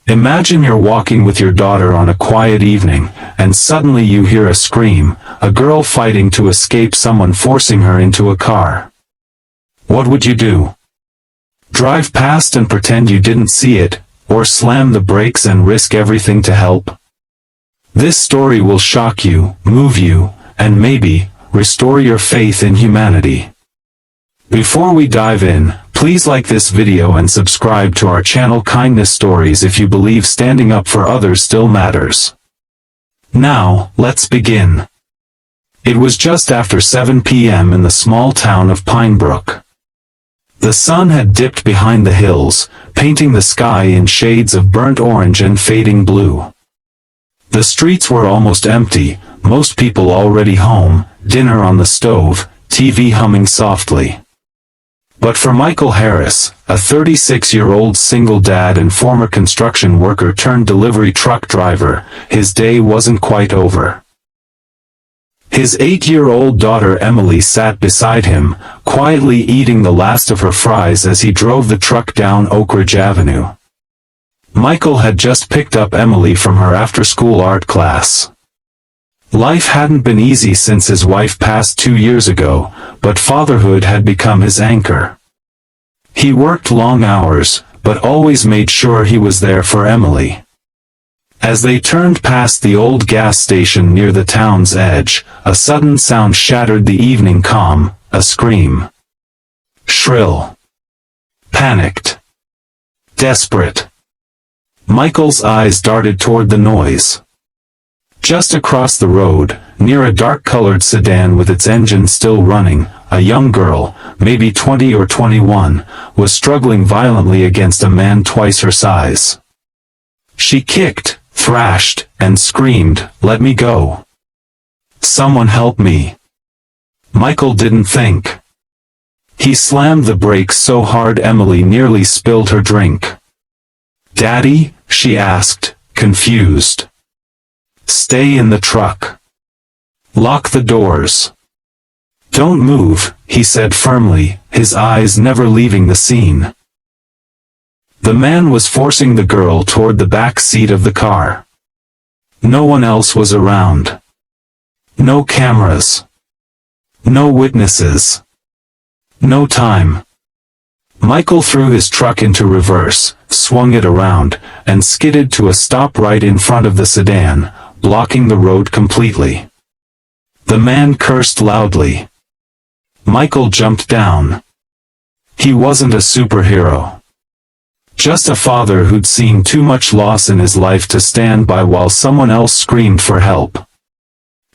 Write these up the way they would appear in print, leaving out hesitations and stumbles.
Imagine you're walking with your daughter on a quiet evening, and suddenly you hear a scream, a girl fighting to escape someone forcing her into a car. What would you do? Drive past and pretend you didn't see it, or slam the brakes and risk everything to help? This story will shock you, move you, and maybe restore your faith in humanity. Before we dive in, please like this video and subscribe to our channel Kindness Stories if you believe standing up for others still matters. Now, let's begin. It was just after 7 p.m. in the small town of Pinebrook. The sun had dipped behind the hills, painting the sky in shades of burnt orange and fading blue. The streets were almost empty, most people already home, dinner on the stove, TV humming softly. But for Michael Harris, a 36-year-old single dad and former construction worker turned delivery truck driver, his day wasn't quite over. His 8-year-old daughter Emily sat beside him, quietly eating the last of her fries as he drove the truck down Oak Ridge Avenue. Michael had just picked up Emily from her after-school art class. Life hadn't been easy since his wife passed 2 years ago, but fatherhood had become his anchor. He worked long hours, but always made sure he was there for Emily. As they turned past the old gas station near the town's edge, a sudden sound shattered the evening calm, a scream. Shrill. Panicked. Desperate. Michael's eyes darted toward the noise. Just across the road, near a dark-colored sedan with its engine still running, a young girl, maybe 20 or 21, was struggling violently against a man twice her size. She kicked, thrashed, and screamed, "Let me go. Someone help me." Michael didn't think. He slammed the brakes so hard Emily nearly spilled her drink. "Daddy?" she asked, confused. "Stay in the truck. Lock the doors. Don't move," he said firmly, his eyes never leaving the scene. The man was forcing the girl toward the back seat of the car. No one else was around. No cameras. No witnesses. No time. Michael threw his truck into reverse, swung it around, and skidded to a stop right in front of the sedan, blocking the road completely. The man cursed loudly. Michael jumped down. He wasn't a superhero. Just a father who'd seen too much loss in his life to stand by while someone else screamed for help.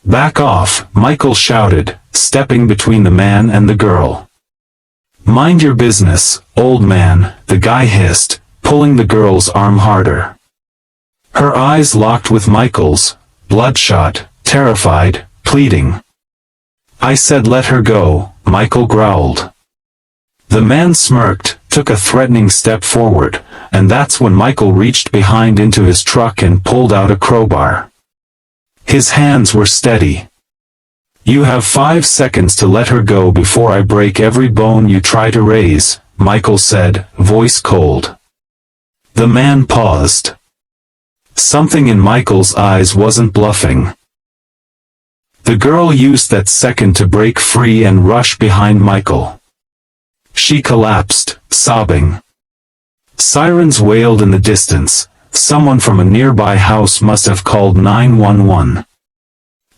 "Back off," Michael shouted, stepping between the man and the girl. "Mind your business, old man," the guy hissed, pulling the girl's arm harder. Her eyes locked with Michael's, bloodshot, terrified, pleading. "I said let her go," Michael growled. The man smirked, took a threatening step forward, and that's when Michael reached behind into his truck and pulled out a crowbar. His hands were steady. "You have 5 seconds to let her go before I break every bone you try to raise," Michael said, voice cold. The man paused. Something in Michael's eyes wasn't bluffing. The girl used that second to break free and rush behind Michael. She collapsed, sobbing. Sirens wailed in the distance. Someone from a nearby house must have called 911.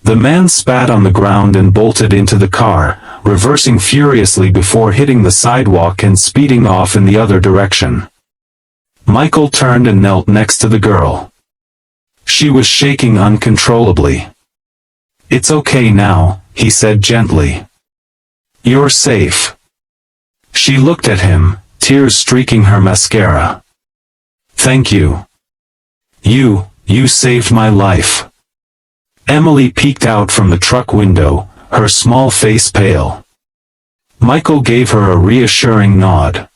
The man spat on the ground and bolted into the car, reversing furiously before hitting the sidewalk and speeding off in the other direction. Michael turned and knelt next to the girl. She was shaking uncontrollably. "It's okay now," he said gently. "You're safe." She looked at him, tears streaking her mascara. "Thank you. You saved my life." Emily peeked out from the truck window, her small face pale. Michael gave her a reassuring nod.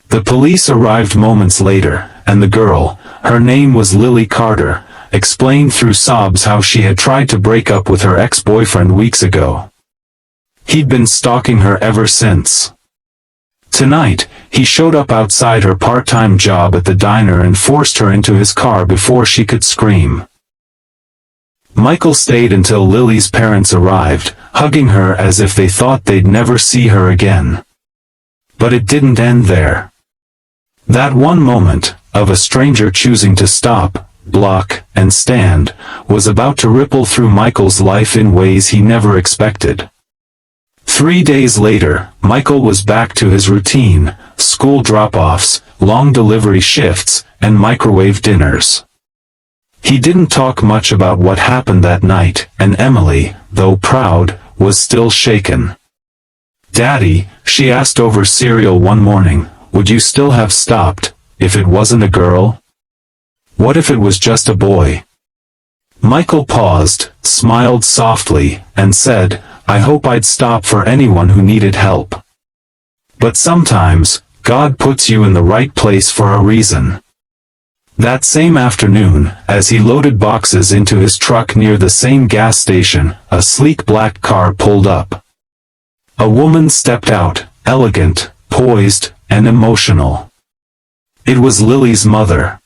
The police arrived moments later, and the girl, her name was Lily Carter, explained through sobs how she had tried to break up with her ex-boyfriend weeks ago. He'd been stalking her ever since. Tonight, he showed up outside her part-time job at the diner and forced her into his car before she could scream. Michael stayed until Lily's parents arrived, hugging her as if they thought they'd never see her again. But it didn't end there. That one moment, of a stranger choosing to stop, block, and stand, was about to ripple through Michael's life in ways he never expected. 3 days later, Michael was back to his routine: school drop-offs, long delivery shifts, and microwave dinners. He didn't talk much about what happened that night, and Emily, though proud, was still shaken. "Daddy," she asked over cereal one morning, "would you still have stopped, if it wasn't a girl? What if it was just a boy?" Michael paused, smiled softly, and said, "I hope I'd stop for anyone who needed help. But sometimes, God puts you in the right place for a reason." That same afternoon, as he loaded boxes into his truck near the same gas station, a sleek black car pulled up. A woman stepped out, elegant, poised, and emotional. It was Lily's mother.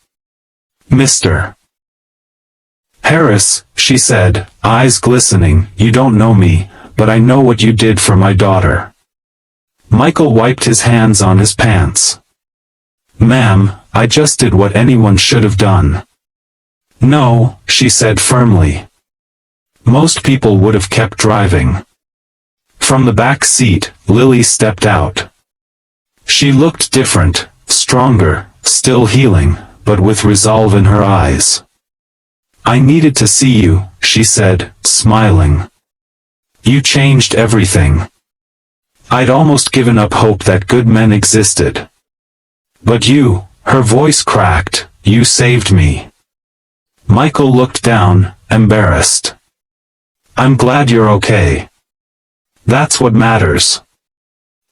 "Mr. Harris," she said, eyes glistening, "you don't know me, but I know what you did for my daughter." Michael wiped his hands on his pants. "Ma'am, I just did what anyone should have done." "No," she said firmly. "Most people would have kept driving." From the back seat, Lily stepped out. She looked different, stronger, still healing, but with resolve in her eyes. "I needed to see you," she said, smiling. "You changed everything. I'd almost given up hope that good men existed. But you," her voice cracked, "you saved me." Michael looked down, embarrassed. "I'm glad you're okay. That's what matters."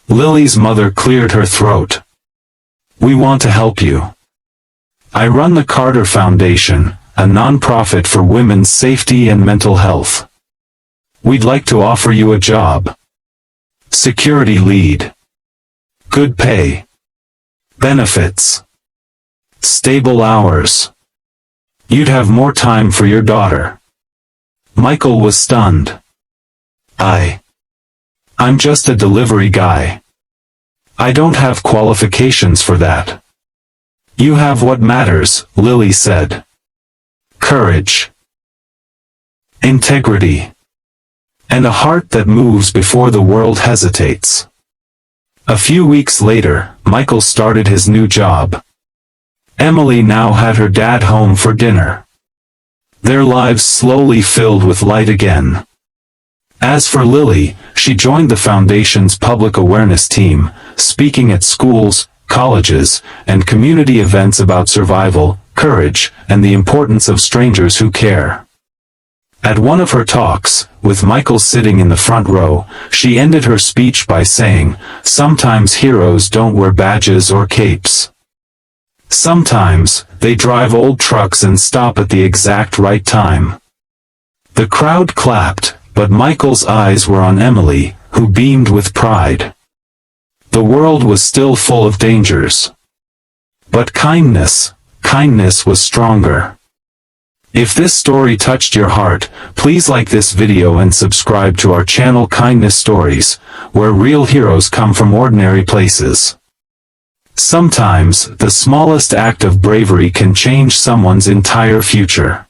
Lily's mother cleared her throat. "We want to help you. I run the Carter Foundation, a non-profit for women's safety and mental health. We'd like to offer you a job. Security lead. Good pay. Benefits. Stable hours. You'd have more time for your daughter." Michael was stunned. I'm just a delivery guy. I don't have qualifications for that." "You have what matters," Lily said. "Courage. Integrity. And a heart that moves before the world hesitates." A few weeks later, Michael started his new job. Emily now had her dad home for dinner. Their lives slowly filled with light again. As for Lily, she joined the foundation's public awareness team, speaking at schools, colleges, and community events about survival, courage, and the importance of strangers who care. At one of her talks, with Michael sitting in the front row, she ended her speech by saying, "Sometimes heroes don't wear badges or capes. Sometimes, they drive old trucks and stop at the exact right time." The crowd clapped, but Michael's eyes were on Emily, who beamed with pride. The world was still full of dangers. But kindness was stronger. If this story touched your heart, please like this video and subscribe to our channel Kindness Stories, where real heroes come from ordinary places. Sometimes, the smallest act of bravery can change someone's entire future.